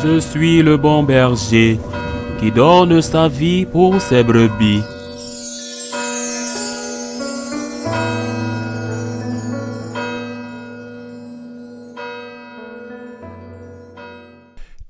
Je suis le bon berger qui donne sa vie pour ses brebis.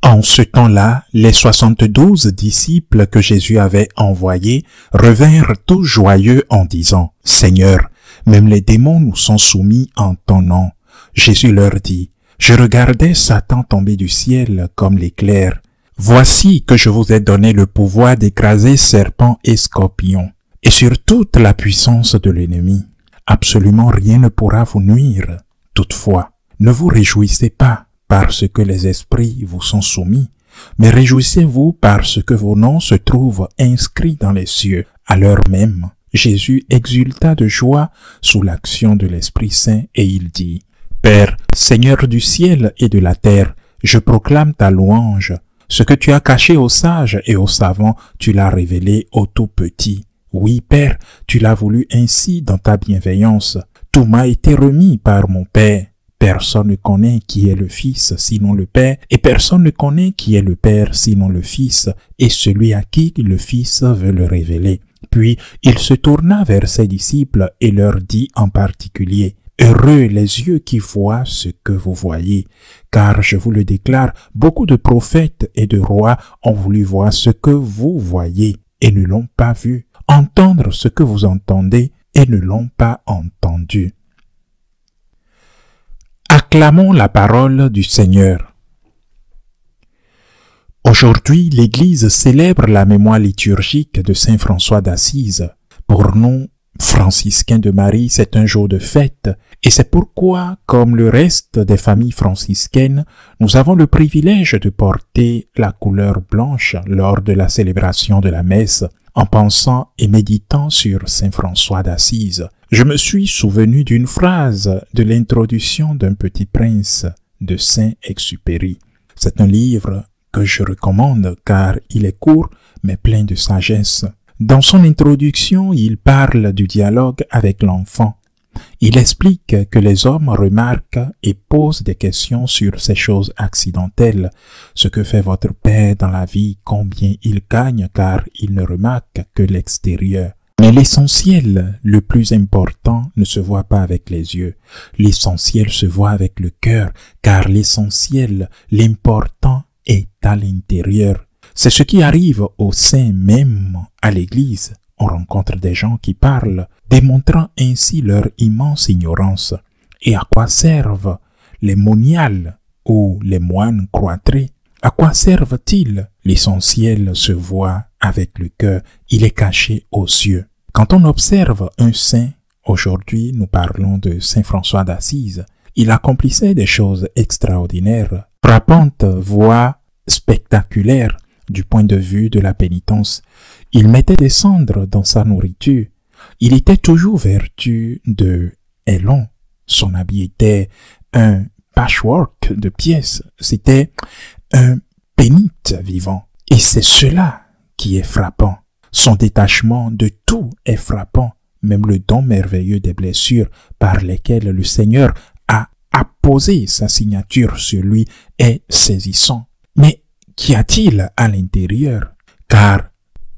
En ce temps-là, les 72 disciples que Jésus avait envoyés revinrent tous joyeux en disant, « Seigneur, même les démons nous sont soumis en ton nom. » Jésus leur dit, « Je regardais Satan tomber du ciel comme l'éclair. Voici que je vous ai donné le pouvoir d'écraser serpents et scorpions, et sur toute la puissance de l'ennemi. Absolument rien ne pourra vous nuire. Toutefois, ne vous réjouissez pas parce que les esprits vous sont soumis, mais réjouissez-vous parce que vos noms se trouvent inscrits dans les cieux. » À l'heure même, Jésus exulta de joie sous l'action de l'Esprit Saint et il dit, « Père, Seigneur du ciel et de la terre, je proclame ta louange. Ce que tu as caché aux sages et aux savants, tu l'as révélé aux tout petits. Oui, Père, tu l'as voulu ainsi dans ta bienveillance. Tout m'a été remis par mon Père. Personne ne connaît qui est le Fils sinon le Père, et personne ne connaît qui est le Père sinon le Fils, et celui à qui le Fils veut le révéler. » Puis il se tourna vers ses disciples et leur dit en particulier, « Heureux les yeux qui voient ce que vous voyez, car je vous le déclare, beaucoup de prophètes et de rois ont voulu voir ce que vous voyez et ne l'ont pas vu, entendre ce que vous entendez et ne l'ont pas entendu. » Acclamons la parole du Seigneur. Aujourd'hui, l'Église célèbre la mémoire liturgique de Saint François d'Assise. Pour nous, franciscains de Marie, c'est un jour de fête, et c'est pourquoi, comme le reste des familles franciscaines, nous avons le privilège de porter la couleur blanche lors de la célébration de la messe, en pensant et méditant sur Saint François d'Assise. Je me suis souvenu d'une phrase de l'introduction d'un Petit Prince de Saint-Exupéry. C'est un livre que je recommande car il est court mais plein de sagesse. Dans son introduction, il parle du dialogue avec l'enfant. Il explique que les hommes remarquent et posent des questions sur ces choses accidentelles. Ce que fait votre père dans la vie, combien il gagne, car il ne remarque que l'extérieur. Mais l'essentiel, le plus important, ne se voit pas avec les yeux. L'essentiel se voit avec le cœur, car l'essentiel, l'important est à l'intérieur. C'est ce qui arrive au sein même à l'Église. On rencontre des gens qui parlent, démontrant ainsi leur immense ignorance. Et à quoi servent les moniales ou les moines cloîtrés? À quoi servent-ils? L'essentiel se voit avec le cœur, il est caché aux yeux. Quand on observe un saint, aujourd'hui nous parlons de Saint François d'Assise, il accomplissait des choses extraordinaires, frappantes, voire spectaculaires du point de vue de la pénitence. Il mettait des cendres dans sa nourriture. Il était toujours vêtu de élan. Son habit était un patchwork de pièces. C'était un pénite vivant. Et c'est cela qui est frappant. Son détachement de tout est frappant. Même le don merveilleux des blessures par lesquelles le Seigneur a apposé sa signature sur lui est saisissant. Mais qu'y a-t-il à l'intérieur? Car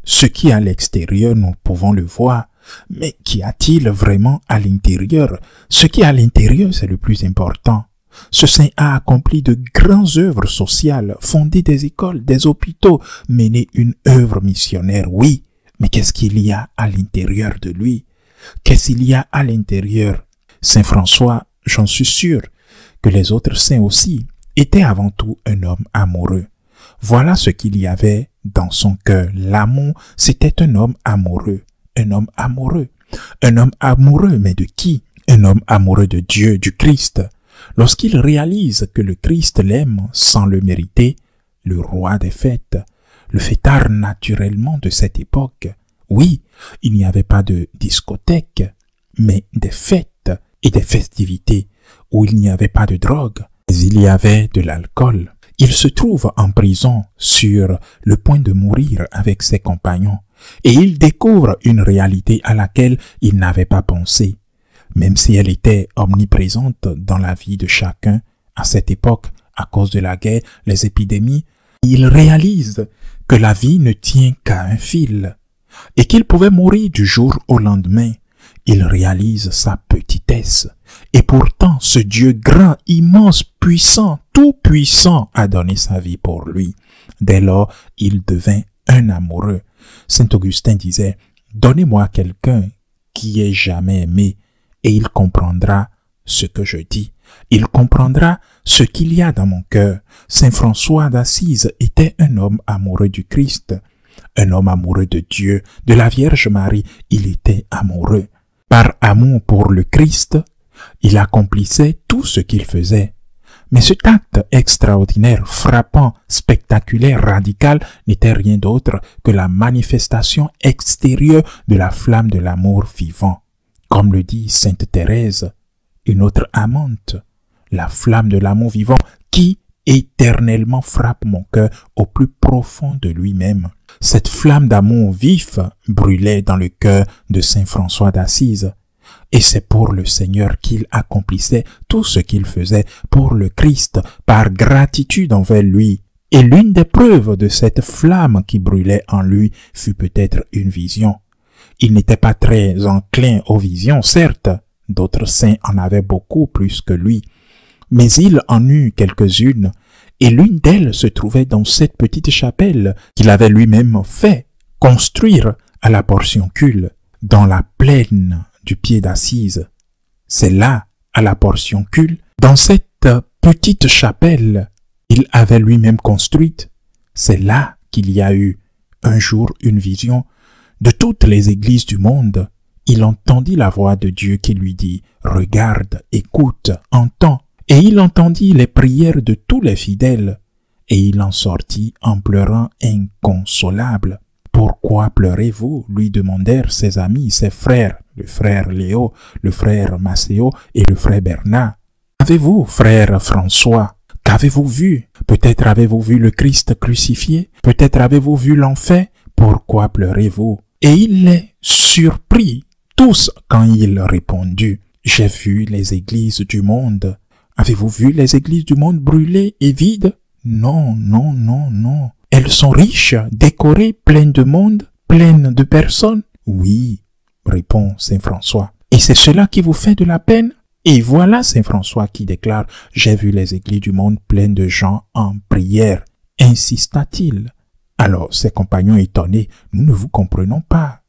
ce qui est à l'extérieur, nous pouvons le voir. Mais qu'y a-t-il vraiment à l'intérieur? Ce qui est à l'intérieur, c'est le plus important. Ce saint a accompli de grandes œuvres sociales, fondé des écoles, des hôpitaux, mené une œuvre missionnaire, oui. Mais qu'est-ce qu'il y a à l'intérieur de lui? Qu'est-ce qu'il y a à l'intérieur? Saint François, j'en suis sûr, que les autres saints aussi, était avant tout un homme amoureux. Voilà ce qu'il y avait dans son cœur. L'amour, c'était un homme amoureux. Un homme amoureux. Un homme amoureux, mais de qui? Un homme amoureux de Dieu, du Christ. Lorsqu'il réalise que le Christ l'aime sans le mériter, le roi des fêtes, le fêtard naturellement de cette époque, oui, il n'y avait pas de discothèque, mais des fêtes et des festivités où il n'y avait pas de drogue, mais il y avait de l'alcool. Il se trouve en prison sur le point de mourir avec ses compagnons et il découvre une réalité à laquelle il n'avait pas pensé. Même si elle était omniprésente dans la vie de chacun, à cette époque, à cause de la guerre, les épidémies, Il réalise que la vie ne tient qu'à un fil et qu'il pouvait mourir du jour au lendemain. Il réalise sa petitesse. Et pourtant, ce Dieu grand, immense, puissant, tout-puissant a donné sa vie pour lui. Dès lors, il devint un amoureux. Saint Augustin disait, « Donnez-moi quelqu'un qui ait jamais aimé, et il comprendra ce que je dis. Il comprendra ce qu'il y a dans mon cœur. » Saint François d'Assise était un homme amoureux du Christ, un homme amoureux de Dieu, de la Vierge Marie. Il était amoureux. Par amour pour le Christ, il accomplissait tout ce qu'il faisait. Mais cet acte extraordinaire, frappant, spectaculaire, radical, n'était rien d'autre que la manifestation extérieure de la flamme de l'amour vivant. Comme le dit Sainte Thérèse, une autre amante, la flamme de l'amour vivant qui éternellement frappe mon cœur au plus profond de lui-même. Cette flamme d'amour vif brûlait dans le cœur de Saint François d'Assise. Et c'est pour le Seigneur qu'il accomplissait tout ce qu'il faisait pour le Christ, par gratitude envers lui. Et l'une des preuves de cette flamme qui brûlait en lui fut peut-être une vision. Il n'était pas très enclin aux visions, certes, d'autres saints en avaient beaucoup plus que lui, mais il en eut quelques-unes, et l'une d'elles se trouvait dans cette petite chapelle qu'il avait lui-même fait construire à la Portiuncule, dans la plaine du pied d'Assise. C'est là, à la Portiuncule, dans cette petite chapelle qu'il avait lui-même construite, c'est là qu'il y a eu un jour une vision de toutes les églises du monde. Il entendit la voix de Dieu qui lui dit « Regarde, écoute, entends ». Et il entendit les prières de tous les fidèles, et il en sortit en pleurant inconsolable. « Pourquoi pleurez-vous » lui demandèrent ses amis, ses frères, le frère Léo, le frère Macéo et le frère Bernard. « Avez-vous, frère François, qu'avez-vous vu? Peut-être avez-vous vu le Christ crucifié? Peut-être avez-vous vu l'enfer? Pourquoi pleurez-vous » Et il les surprit tous quand il répondit « J'ai vu les églises du monde. » Avez-vous vu les églises du monde brûlées et vides? Non, non, non, non. Elles sont riches, décorées, pleines de monde, pleines de personnes. Oui, répond Saint François. Et c'est cela qui vous fait de la peine? Et voilà Saint François qui déclare, j'ai vu les églises du monde pleines de gens en prière. Insista-t-il. Alors ses compagnons étonnés, nous ne vous comprenons pas.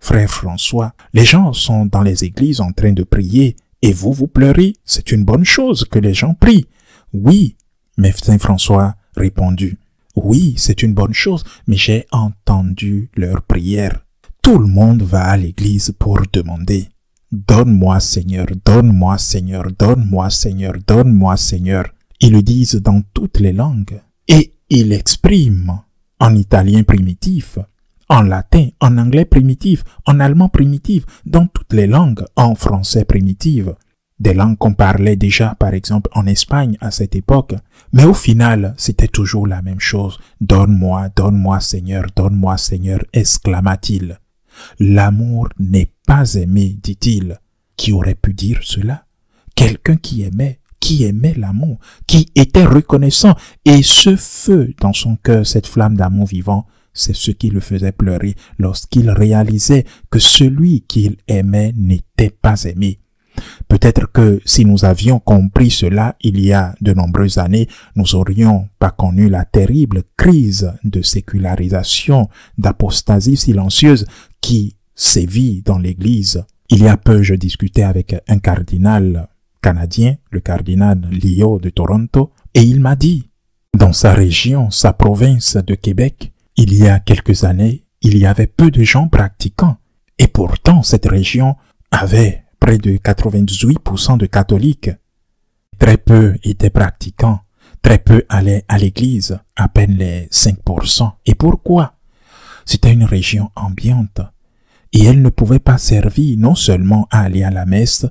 Frère François, les gens sont dans les églises en train de prier. Et vous, vous pleurez, c'est une bonne chose que les gens prient. Oui, mais Saint François répondit, oui, c'est une bonne chose, mais j'ai entendu leurs prières. Tout le monde va à l'église pour demander, donne-moi Seigneur, donne-moi Seigneur, donne-moi Seigneur, donne-moi Seigneur. Ils le disent dans toutes les langues. Et ils l'expriment en italien primitif, en latin, en anglais primitif, en allemand primitif, dans toutes les langues, en français primitif. Des langues qu'on parlait déjà, par exemple, en Espagne à cette époque. Mais au final, c'était toujours la même chose. Donne-moi Seigneur, exclama-t-il. L'amour n'est pas aimé, dit-il. Qui aurait pu dire cela? Quelqu'un qui aimait l'amour, qui était reconnaissant, et ce feu dans son cœur, cette flamme d'amour vivant, c'est ce qui le faisait pleurer lorsqu'il réalisait que celui qu'il aimait n'était pas aimé. Peut-être que si nous avions compris cela il y a de nombreuses années, nous n'aurions pas connu la terrible crise de sécularisation, d'apostasie silencieuse qui sévit dans l'Église. Il y a peu, je discutais avec un cardinal canadien, le cardinal Leo de Toronto, et il m'a dit, dans sa région, sa province de Québec, il y a quelques années, il y avait peu de gens pratiquants. Et pourtant, cette région avait près de 98% de catholiques. Très peu étaient pratiquants. Très peu allaient à l'église. À peine les 5%. Et pourquoi? C'était une région ambiante. Et elle ne pouvait pas servir non seulement à aller à la messe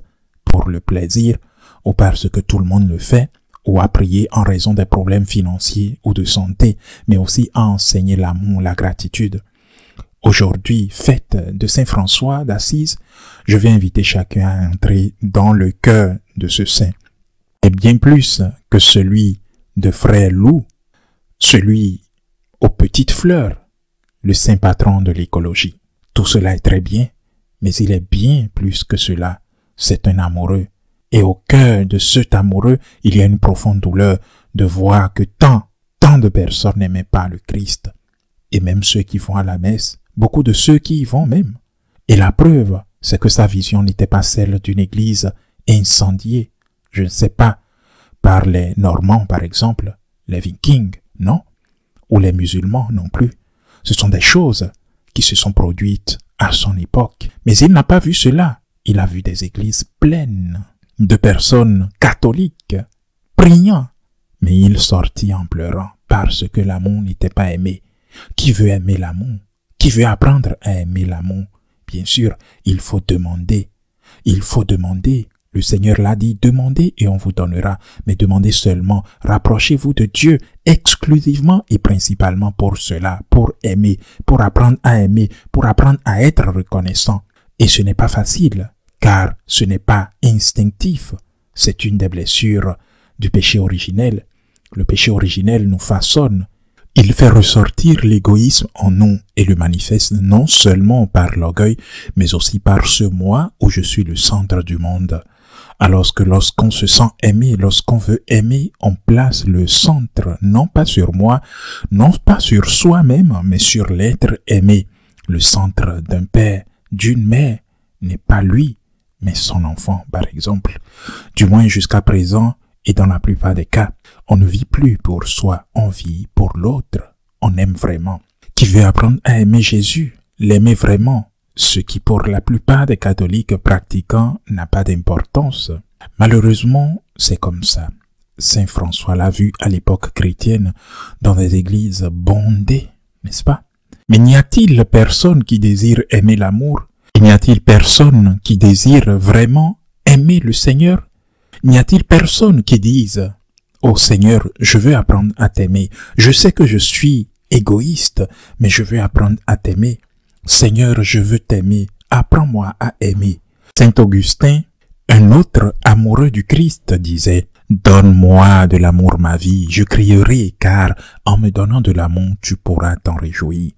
pour le plaisir, ou parce que tout le monde le fait, ou à prier en raison des problèmes financiers ou de santé, mais aussi à enseigner l'amour, la gratitude. Aujourd'hui, fête de Saint François d'Assise, je vais inviter chacun à entrer dans le cœur de ce saint. Et bien plus que celui de Frère Loup, celui aux petites fleurs, le saint patron de l'écologie. Tout cela est très bien, mais il est bien plus que cela. C'est un amoureux. Et au cœur de cet amoureux, il y a une profonde douleur de voir que tant de personnes n'aimaient pas le Christ. Et même ceux qui vont à la messe, beaucoup de ceux qui y vont même. Et la preuve, c'est que sa vision n'était pas celle d'une église incendiée, je ne sais pas, par les Normands par exemple, les Vikings, non, ou les musulmans non plus. Ce sont des choses qui se sont produites à son époque. Mais il n'a pas vu cela. Il a vu des églises pleines de personnes catholiques, priant. Mais il sortit en pleurant parce que l'amour n'était pas aimé. Qui veut aimer l'amour? Qui veut apprendre à aimer l'amour? Bien sûr, il faut demander. Il faut demander. Le Seigneur l'a dit, demandez et on vous donnera. Mais demandez seulement, rapprochez-vous de Dieu exclusivement et principalement pour cela, pour aimer, pour apprendre à aimer, pour apprendre à être reconnaissant. Et ce n'est pas facile, car ce n'est pas instinctif. C'est une des blessures du péché originel. Le péché originel nous façonne. Il fait ressortir l'égoïsme en nous et le manifeste non seulement par l'orgueil, mais aussi par ce moi où je suis le centre du monde. Alors que lorsqu'on se sent aimé, lorsqu'on veut aimer, on place le centre non pas sur moi, non pas sur soi-même, mais sur l'être aimé. Le centre d'un père, d'une mère, n'est pas lui, mais son enfant, par exemple. Du moins jusqu'à présent, et dans la plupart des cas, on ne vit plus pour soi, on vit pour l'autre. On aime vraiment. Qui veut apprendre à aimer Jésus, l'aimer vraiment, ce qui pour la plupart des catholiques pratiquants n'a pas d'importance. Malheureusement, c'est comme ça. Saint François l'a vu à l'époque chrétienne dans des églises bondées, n'est-ce pas? Mais n'y a-t-il personne qui désire aimer l'amour? N'y a-t-il personne qui désire vraiment aimer le Seigneur? N'y a-t-il personne qui dise « Oh Seigneur, je veux apprendre à t'aimer. Je sais que je suis égoïste, mais je veux apprendre à t'aimer. Seigneur, je veux t'aimer. Apprends-moi à aimer. » Saint Augustin, un autre amoureux du Christ, disait « Donne-moi de l'amour ma vie, je crierai, car en me donnant de l'amour, tu pourras t'en réjouir. »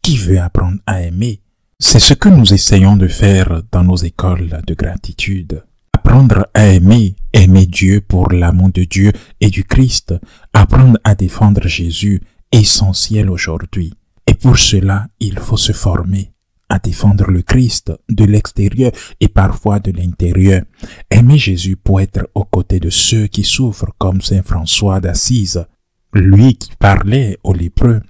Qui veut apprendre à aimer? C'est ce que nous essayons de faire dans nos écoles de gratitude. Apprendre à aimer, aimer Dieu pour l'amour de Dieu et du Christ, apprendre à défendre Jésus, essentiel aujourd'hui. Et pour cela, il faut se former à défendre le Christ de l'extérieur et parfois de l'intérieur. Aimer Jésus pour être aux côtés de ceux qui souffrent comme Saint François d'Assise, lui qui parlait aux lépreux.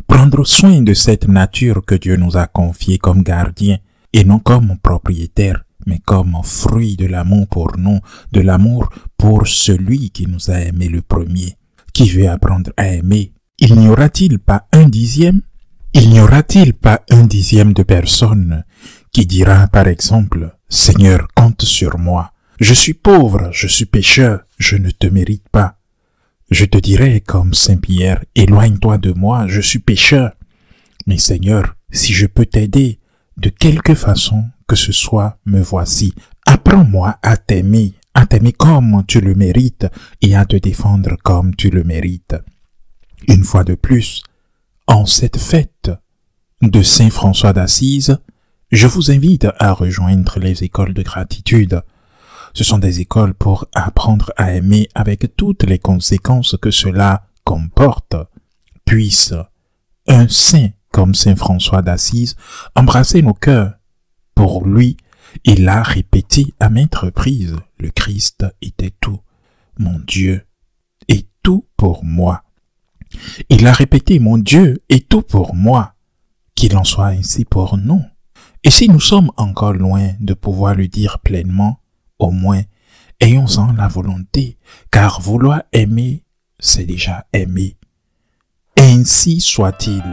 Prendre soin de cette nature que Dieu nous a confiée comme gardien et non comme propriétaire, mais comme fruit de l'amour pour nous, de l'amour pour celui qui nous a aimés le premier. Qui veut apprendre à aimer? Il n'y aura-t-il pas un dixième? Il n'y aura-t-il pas un dixième de personnes qui dira par exemple « Seigneur, compte sur moi. Je suis pauvre, je suis pécheur, je ne te mérite pas. » Je te dirai comme Saint Pierre « Éloigne-toi de moi, je suis pécheur. » Mais Seigneur, si je peux t'aider, de quelque façon que ce soit, me voici. Apprends-moi à t'aimer comme tu le mérites et à te défendre comme tu le mérites. Une fois de plus, en cette fête de Saint François d'Assise, je vous invite à rejoindre les écoles de gratitude. Ce sont des écoles pour apprendre à aimer avec toutes les conséquences que cela comporte. Puisse un saint comme Saint François d'Assise embrasser nos cœurs. Pour lui, il a répété à maintes reprises, le Christ était tout, mon Dieu est tout pour moi. Il a répété, mon Dieu est tout pour moi, qu'il en soit ainsi pour nous. Et si nous sommes encore loin de pouvoir le dire pleinement, au moins, ayons-en la volonté, car vouloir aimer, c'est déjà aimer. Ainsi soit-il.